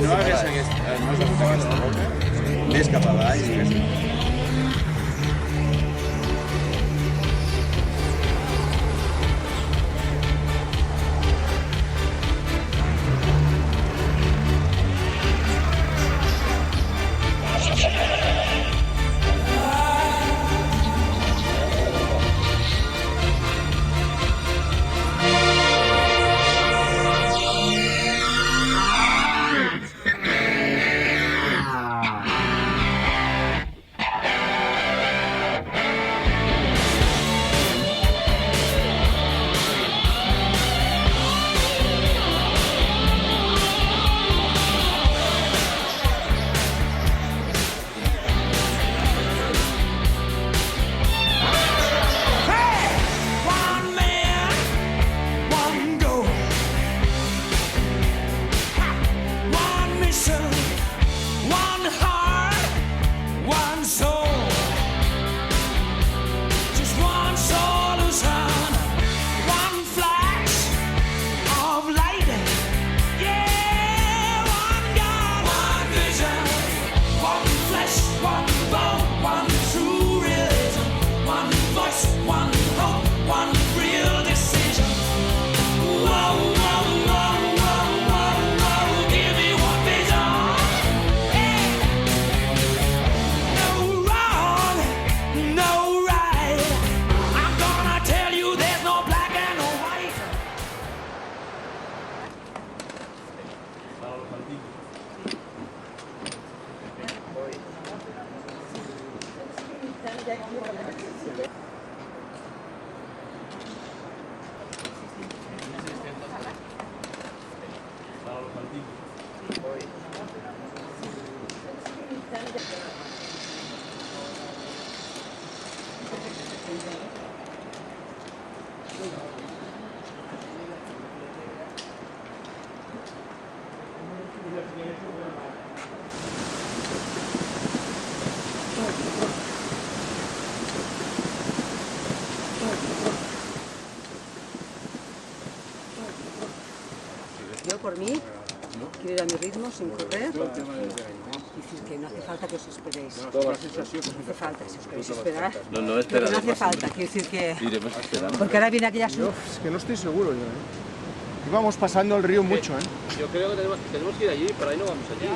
no hagués no es aquesta boca, més cap avall, més... Yo, por mí, quiero ir a mi ritmo, sin correr, y decir que no hace falta que os esperéis. No hace falta, si os queréis esperar. No hace falta, quiero decir que... Porque ahora viene aquella... Es que no estoy seguro yo, ¿eh? Íbamos pasando el río mucho, ¿eh? Yo creo que tenemos que ir allí, pero ahí no vamos allí.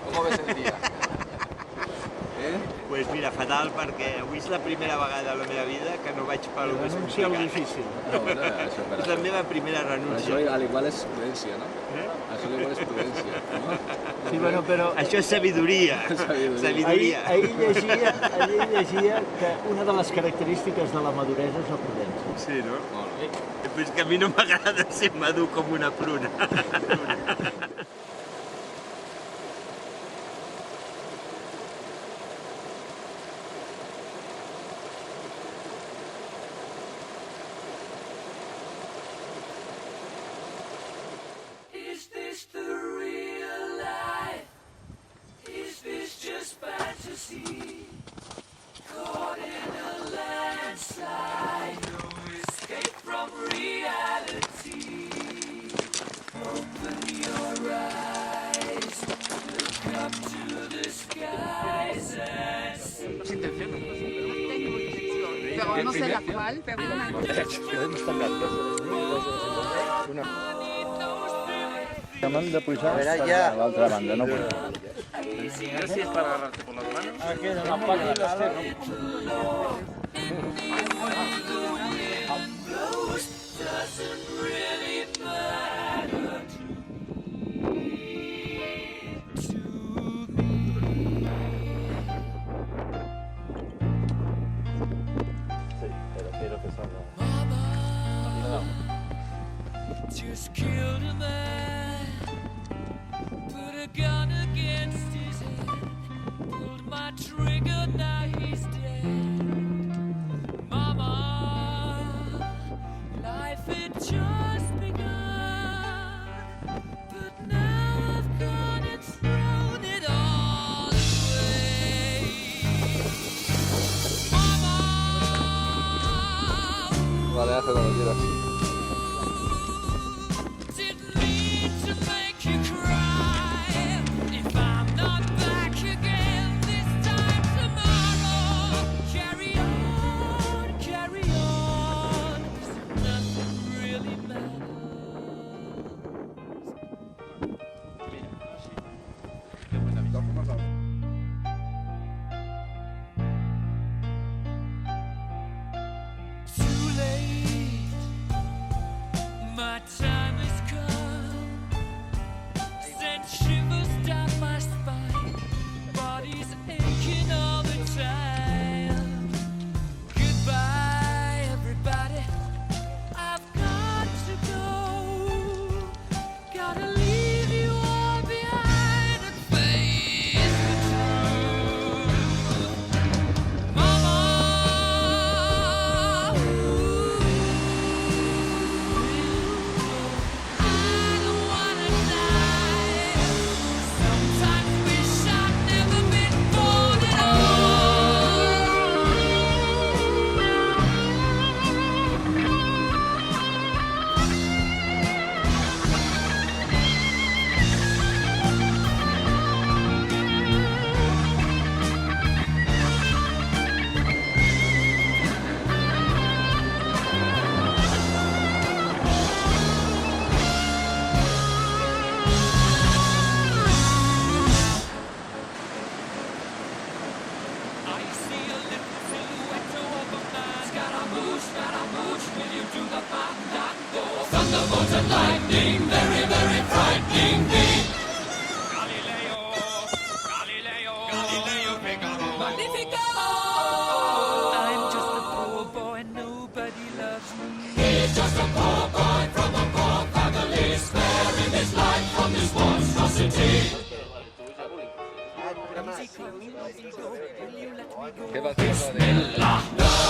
¿Cómo ves el día? Pues mira, fatal, perquè avui és la primera vegada a la meva vida que no vaig per lo més complicat. difícil. No, no, això per És la meva primera renúncia. Això al igual és prudència, no? Això al igual és prudència, no? Sí, bueno, però Això és sabidoria. Sabidoria. ahir llegia que una de les característiques de la maduresa és la prudència. Sí, no? Però és que a mi no m'agrada ser madur com una pruna. Is this the real life? Is this just fantasy? Caught in a landslide, no escape from reality. Open your eyes, look up to the skies and see. Pero no sé la cual, pero Hem de pujar a l'altra banda, no podem. No sé si es para agarrarte por las manos. Doesn't really matter just killed a man, put a gun against his head, pulled my trigger, now he's dead. Mama, life had just begun, but now I've gone and thrown it all away. Mama, Vale, hace cuando quieras. didn't mean to make you cry. If I'm not back again this time tomorrow, carry on, 'cause nothing really matters. Too late, my time has come. Sent shivers down my spine, body's aching all the time. Goodbye, everybody, I've got to go. Gotta leave you all behind and face the truth. Mama, I don't wanna die. Sometimes wish I'd never been born at I see a little silhouette of a man. Scaramouche, will you do the fandango? Thunderbolt and lightning, very, very frightening me. Galileo, Figaro. Magnifico! I'm just a poor boy, nobody loves me. He's just a poor boy from a poor family, sparing his life from this monstrosity. ¿Qué va a hacer?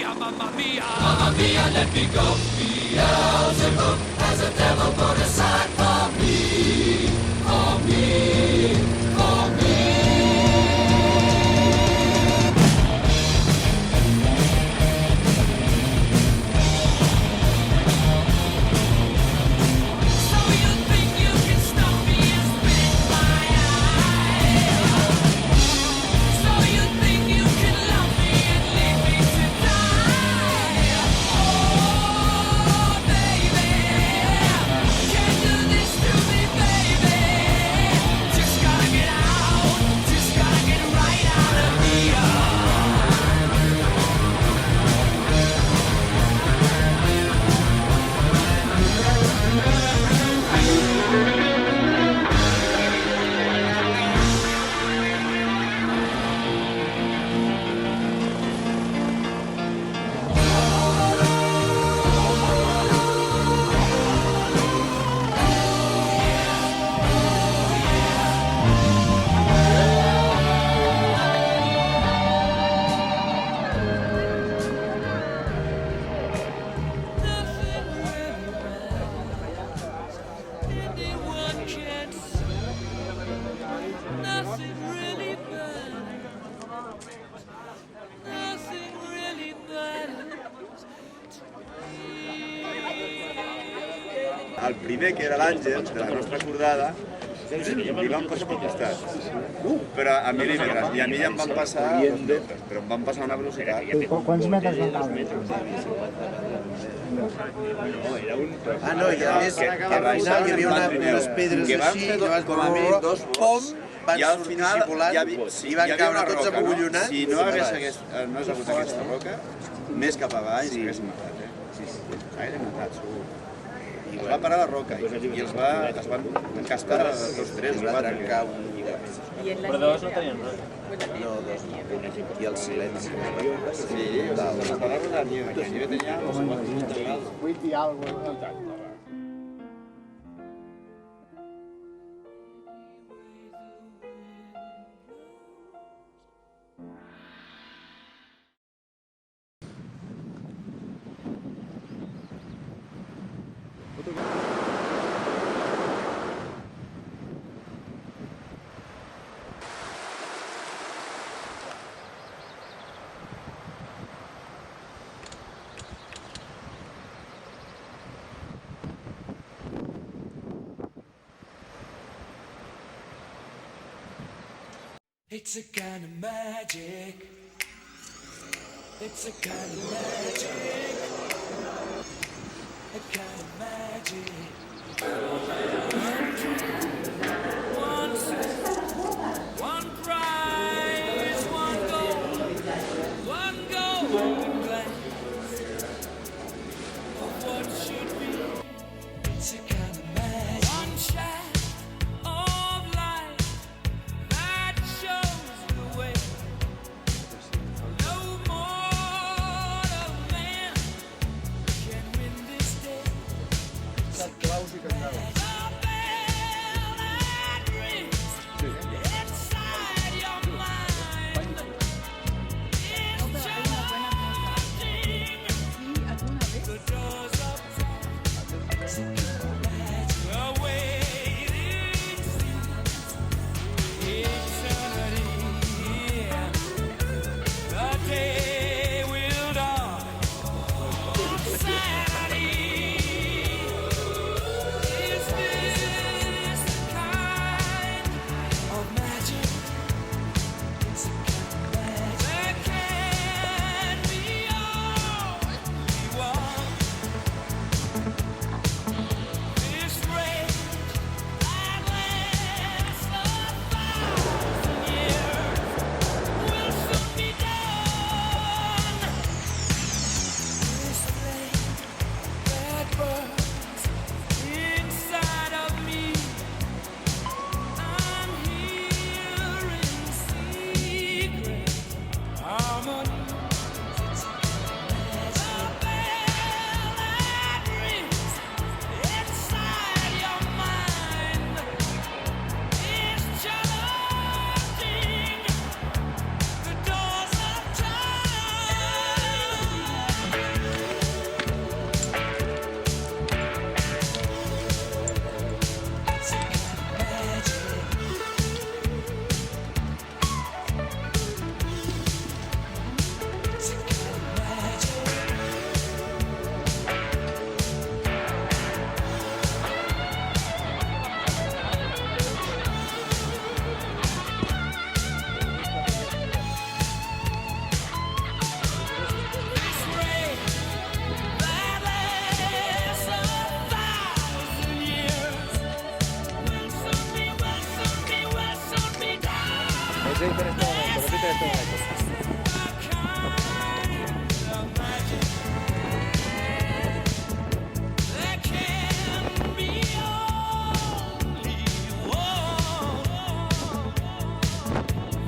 Mamma mia, let me go. Beelzebub has a devil put aside for me, for me, for me. So you think El primer, que era l'Àngel, de la nostra acordada, li van passar pel costat. Però a mil·límetres. I a mi ja em van passar 2 metres, però em van passar a una velocitat. Quants metres van caure? Ah, no, i a més, al final hi havia unes pedres així, llavors com a mínim 2 pom, van sortir volant i van caure tots abollonats. Si no hagués hagut aquesta roca, més cap avall s'hagués matat, s'hagués matat, segur. Es va parar la roca i es van encascar 2, 3, 4. Però dos no tenien res. No, 2 no. I el silenci. Sí, estava rodant i allí tenia no sé quantos graus. 8 i alguna cosa. It's a kind of magic. It's a kind of magic. A kind of magic. One sweat, one prize, one golden glance of what should be. It's a kind of magic. One shot of light that shows the way. No mortal man can win this day. The bell that rings inside your mind is charging the doors of time. The waiting eternity. The day will dawn on Saturday. Is this the kind of magic? It's a kind of magic that can be all we want. This rage that lasts 1,000 years will soon be done. This flame that burns inside of me, I'm hearing secret harmony. The bell that rings inside your mind is charging the doors of time. It's a kind of magic. It's a kind of magic. This rain that lasts 1,000 years will soon be done. The kind of magic that can be only one.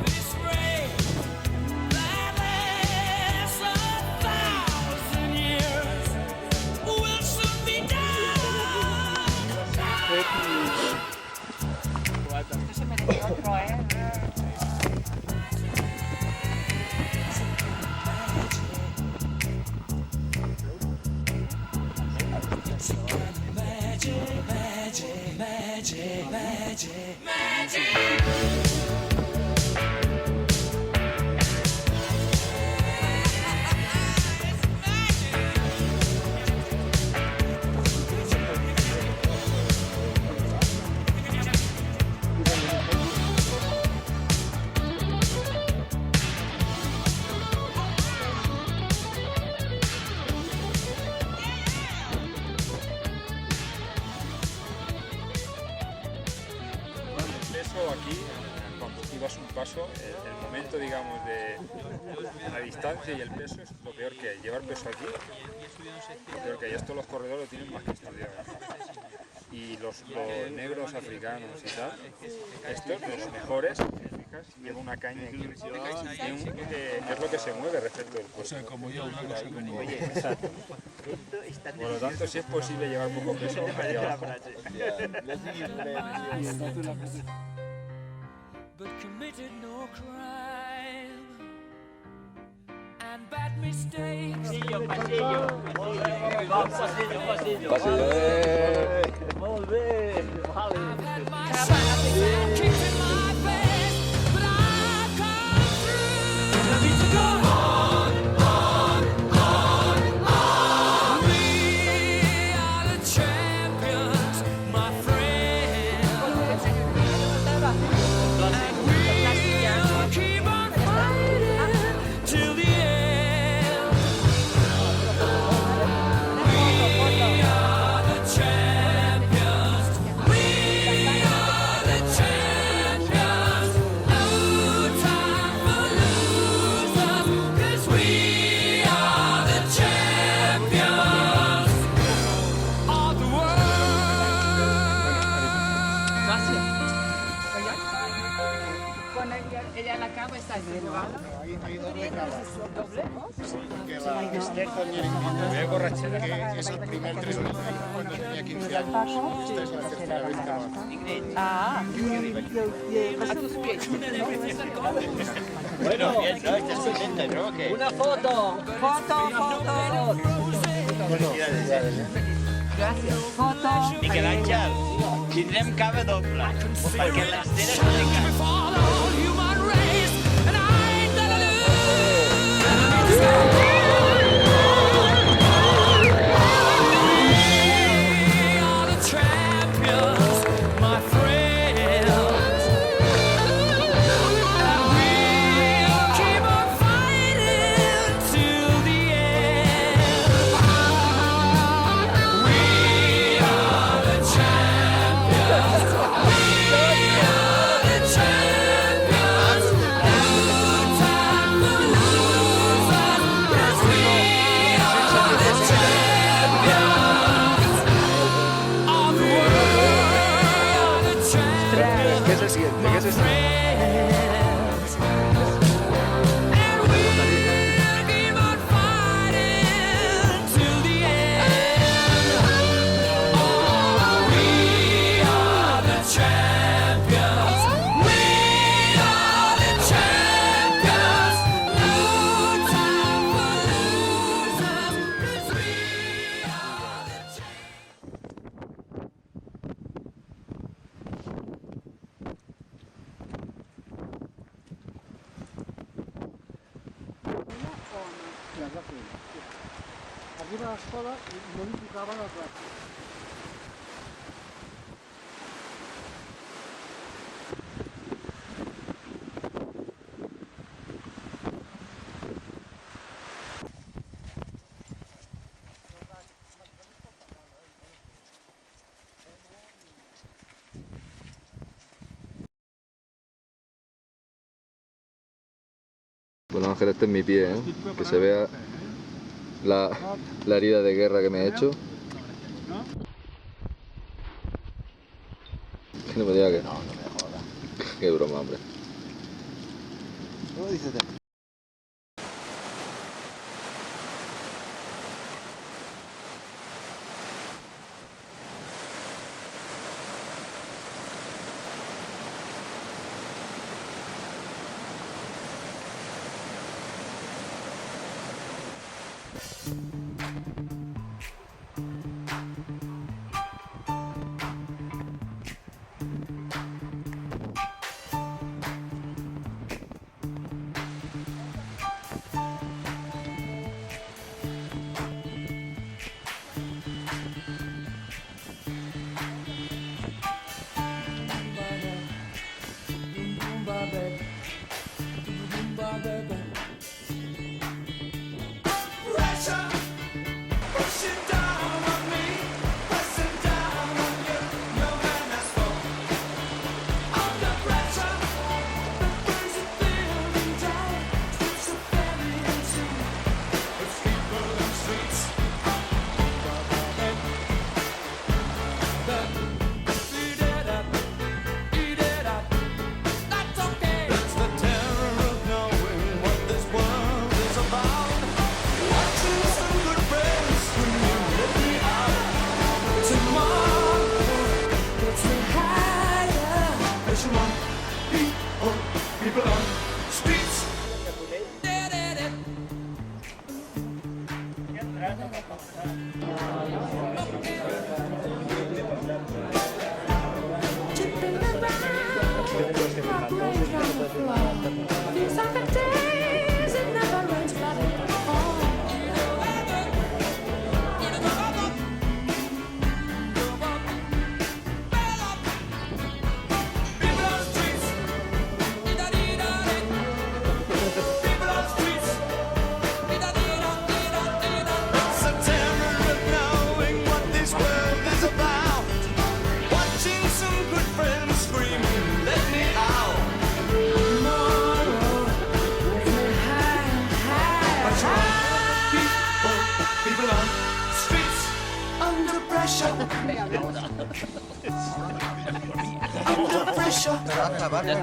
This rain that lasts 1,000 years will soon be done. Esto se merece otro, ¿eh? das un paso, el momento, digamos, de la distancia y el peso es lo peor que hay. Llevar peso aquí, lo peor que hay. Esto los corredores lo tienen más que estudiado. Y los negros africanos y tal, estos, los mejores, lleva una caña aquí, es lo que se mueve respecto del cuerpo. O sea, como yo, una cosa como yo. Exacto. Por lo tanto, si es posible llevar poco peso, ahí abajo. But committed no crime and bad mistakes. Pasillo, pasillo. Molt bé, vale. I've had my shots and kicks in my face, but I've come through. I need to go on. We are the champions, my friend. And we'll keep on fighting till the end. We are the champions. We are the champions. No time for losers, 'cause we are the champions of the world. Gracias. Cuando ella la cava está llevada. Hay doble cava. Porque la Esther también que es el primer 3.000 cuando tenía 15 años. Esta es la tercera vez que va. Ah, A tus pies. Bueno, ¿estás contenta, no? Una foto. foto. Gracias. Foto. Miquel Àngel, tindrem cava doble, perquè l'Esther es dedica. Before the whole human race, and I ain't gonna lose. We are the champions, my friends. And we'll keep on fighting till the end. We are the champions. We are the champions. No time for losers, 'cause we are the champions of the world. The champions. ¿Qué se siente? ¿Qué se siente? Friends. And we'll keep on fighting till the end. Oh, we are the champions. We are the champions. No time for losers, 'cause we are the champions. Arriba a l'escola no li tocaven els braços. Bueno, Ángel, este es mi pie, ¿eh? Que se vea la herida de guerra que me he hecho. Que no me diga que... No, no me jodas. Qué broma, hombre. ¿Cómo dices? Pressure.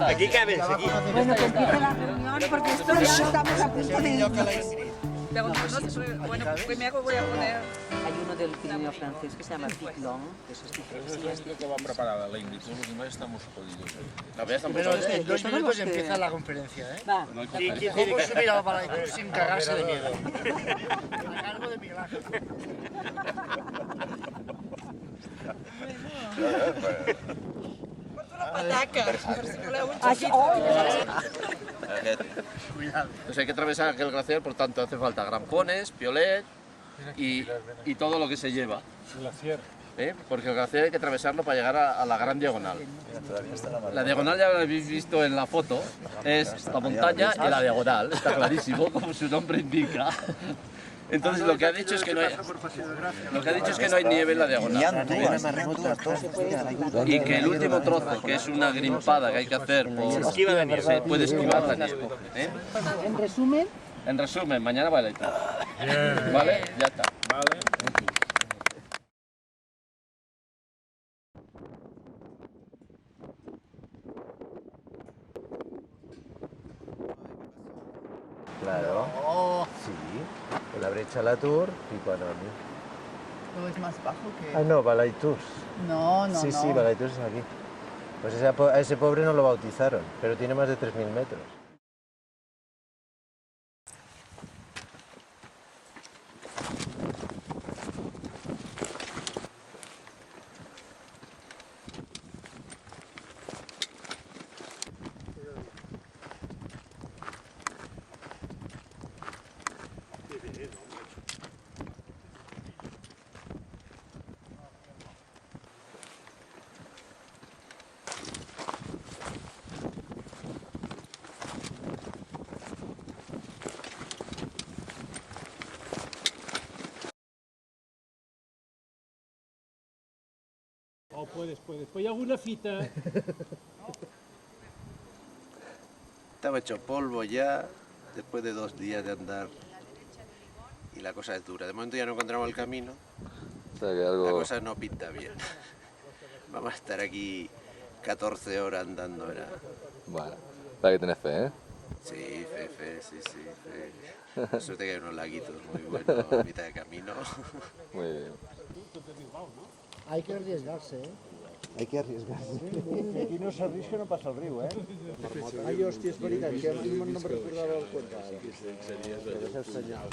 Aquí cabes, aquí. Bueno, que empiece la reunión porque esto ya estamos a punto de... Bueno, primero voy a poner... Hay uno del Pirineo francés que se llama Pic Long, que eso es diferente. Creo que va preparada la Ingrid, todos los demás estamos jodidos. Pero en 2 minutos empieza la conferencia, ¿eh? Va. ¿Cómo subir al balcón sin cagarse de miedo? A cargo de Miguel Ángel. Entonces hay que atravesar aquel glaciar, por tanto hace falta grampones, piolet y todo lo que se lleva. Porque el glaciar hay que atravesarlo para llegar a la gran diagonal. La diagonal ya lo habéis visto en la foto, es la montaña y la diagonal, está clarísimo, como su nombre indica. Entonces lo que ha dicho es que no hay, nieve en la diagonal. Y que el último trozo, que es una grimpada que hay que hacer, se puede esquivar la nieve. En resumen, mañana vale. ¿Vale? Ya está. Claro. Sí. La brecha la Tour y Panoni. ¿No es más bajo que...? Ah, no, Balai Tours. No. Sí, Balai Tours es aquí. Pues a ese pobre no lo bautizaron, pero tiene más de 3.000 metros. Puedes. Pues hi ha alguna fita... Estaba hecho polvo ya, después de 2 días de andar. Y la cosa es dura. De momento ya no encontramos el camino. O sea que algo... La cosa no pinta bien. Vamos a estar aquí 14 horas andando, ¿verdad? Bueno, hay que tener fe, ¿eh? Sí, fe. Suerte que hay unos laguitos muy buenos a mitad de camino. Muy bien. Hay que arriesgarse, ¿eh? Hay que arriesgarse. Aquí no s'arrisca, no passa el riu, eh? Ai, hòstia, és veritat, que no me'n recordava el compte ara. Que és el senyal.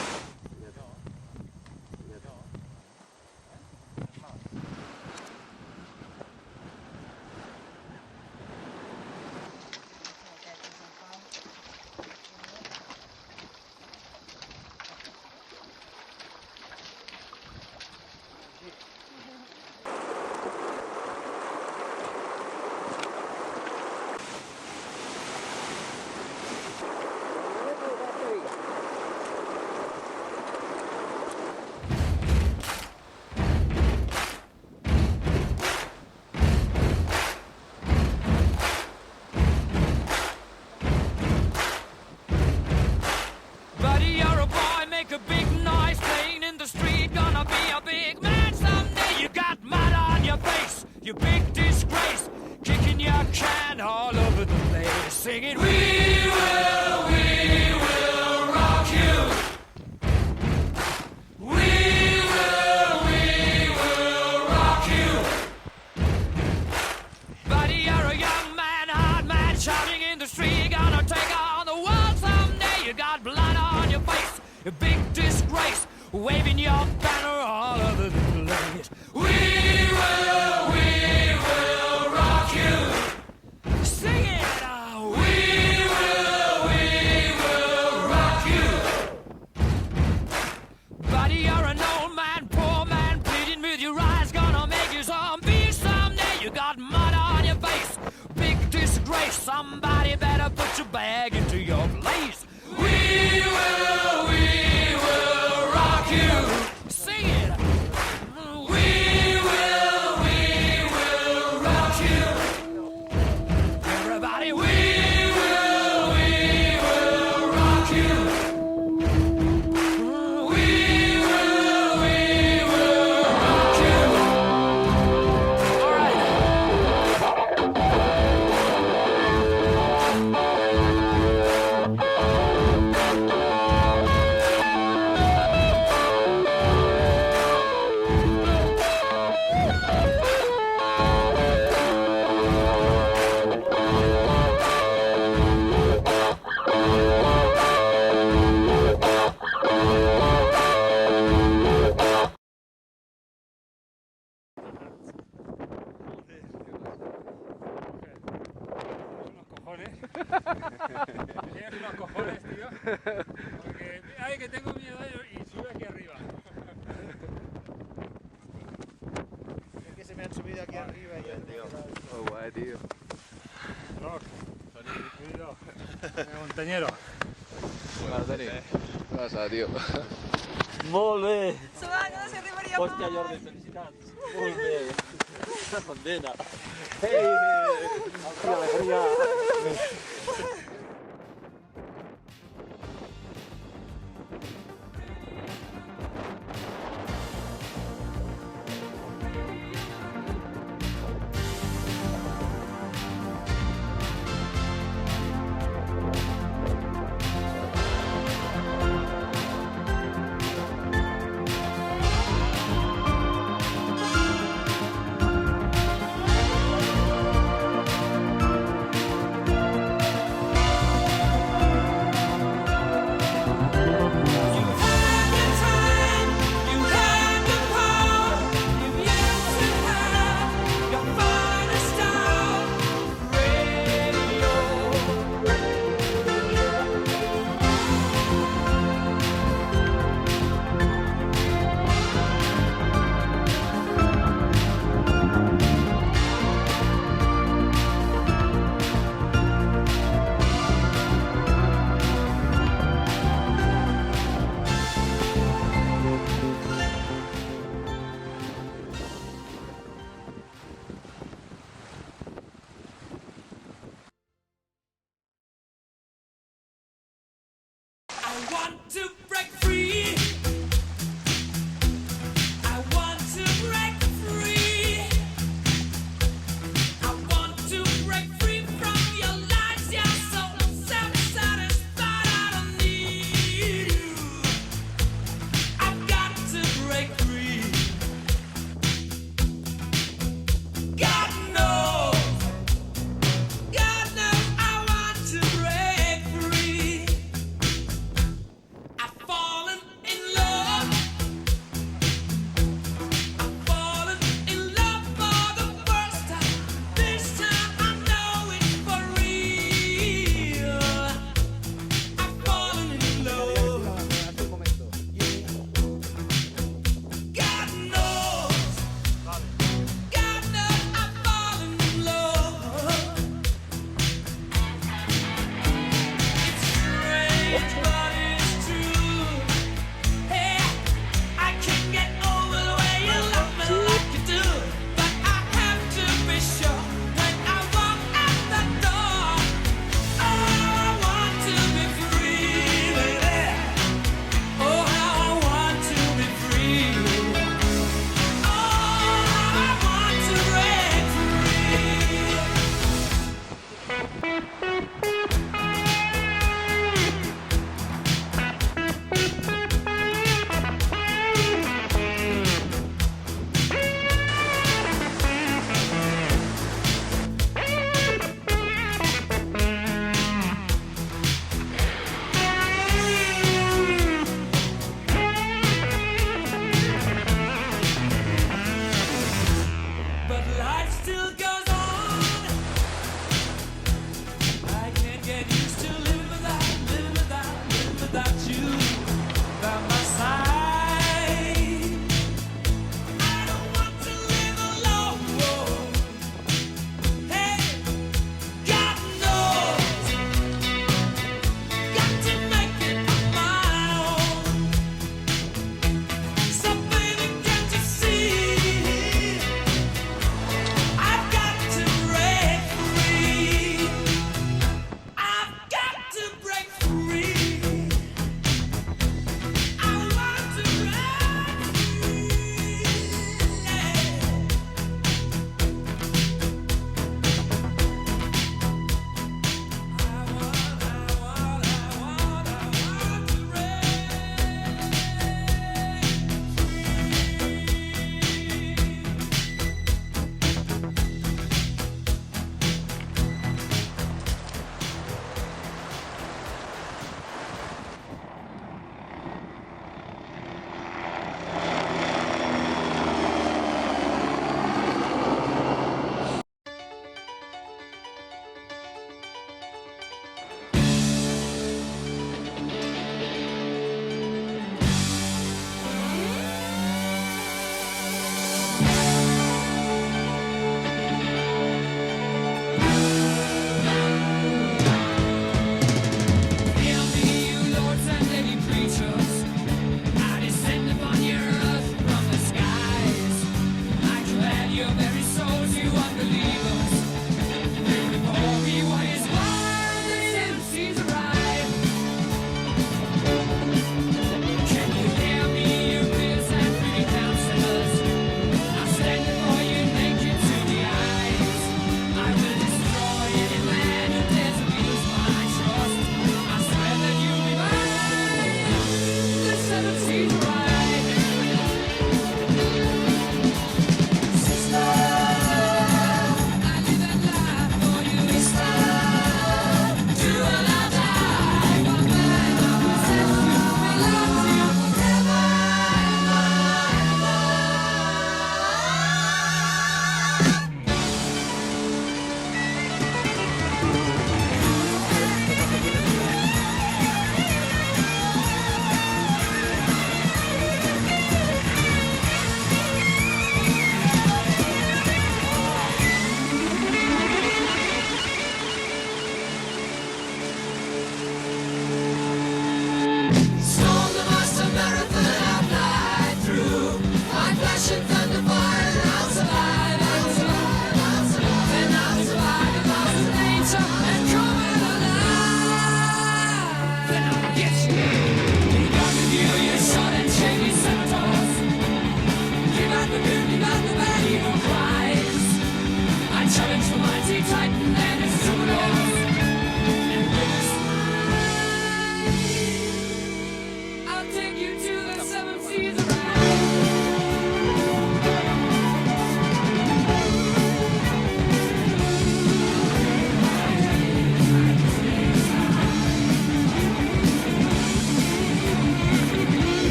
You big disgrace, kicking your can all over the place, singing, we will rock you. We will rock you. Buddy, you're a young man, hard man, shouting in the street, you're gonna take on the world someday. You got blood on your face, you big disgrace. waving your banner all over the place. We will rock you. Sing it. We will rock you. Buddy, you're an old man, poor man, pleading with your eyes, gonna make you zombie someday. You got mud on your face, big disgrace. Somebody better put your bag into your place. We will rock you. Sing it. We will rock you. Everybody, we will rock you. We will rock you. All right. Tienes unos cojones, tío. Porque, ay, que tengo miedo y sube aquí arriba. Es que se me han subido aquí arriba y ya, tío. Oh, guay, tío. Rock. Cuidado. Montañero. Bueno, Dani, ¿qué pasa, tío? Molt bé. Suar, no se arribaria Hòstia, Jordi, felicitats. Molt bé. Una condena. Alegria.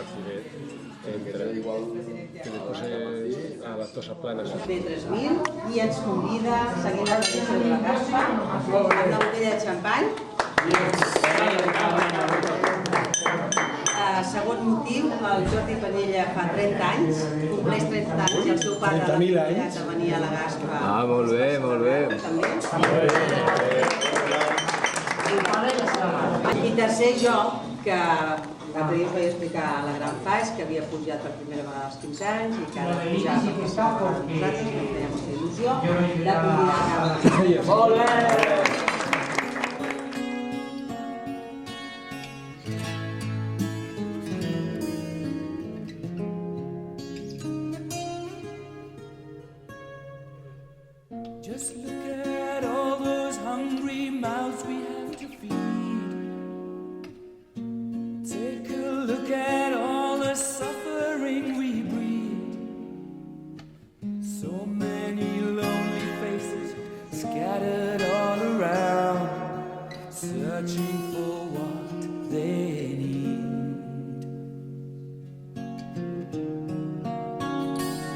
Martínez entra, que le pose a las cosas planas. De 3.000 i ens convida a seguir la tradició de la caspa amb una botella de xampany. Segon motiu, el Jordi Penella fa 30 anys, compleix 30 anys i el seu pare l'ha convidat a venir a la gaspa. Ah, molt bé, molt bé. I tercer joc, que l'altre dia us vaig explicar a la Gran Fa, és que havia pujat per primera vegada als 15 anys i que ara ha pujat per primera vegada als nosaltres, que ens feia molta il·lusió, de convidar a la Molt bé! Just look at all those hungry mouths we have to feed. Take a look at all the suffering we breed. So many lonely faces scattered all around, searching for what they need.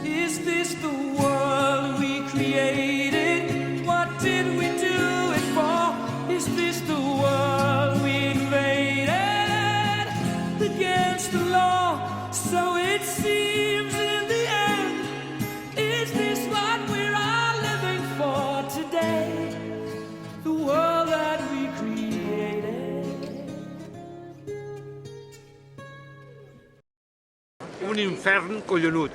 Is this the world we created? What did we do it for? Is this the world we invaded? Against the law, so it seems in the end. Is this what we're all living for today? The world that we created. Un infern collonut.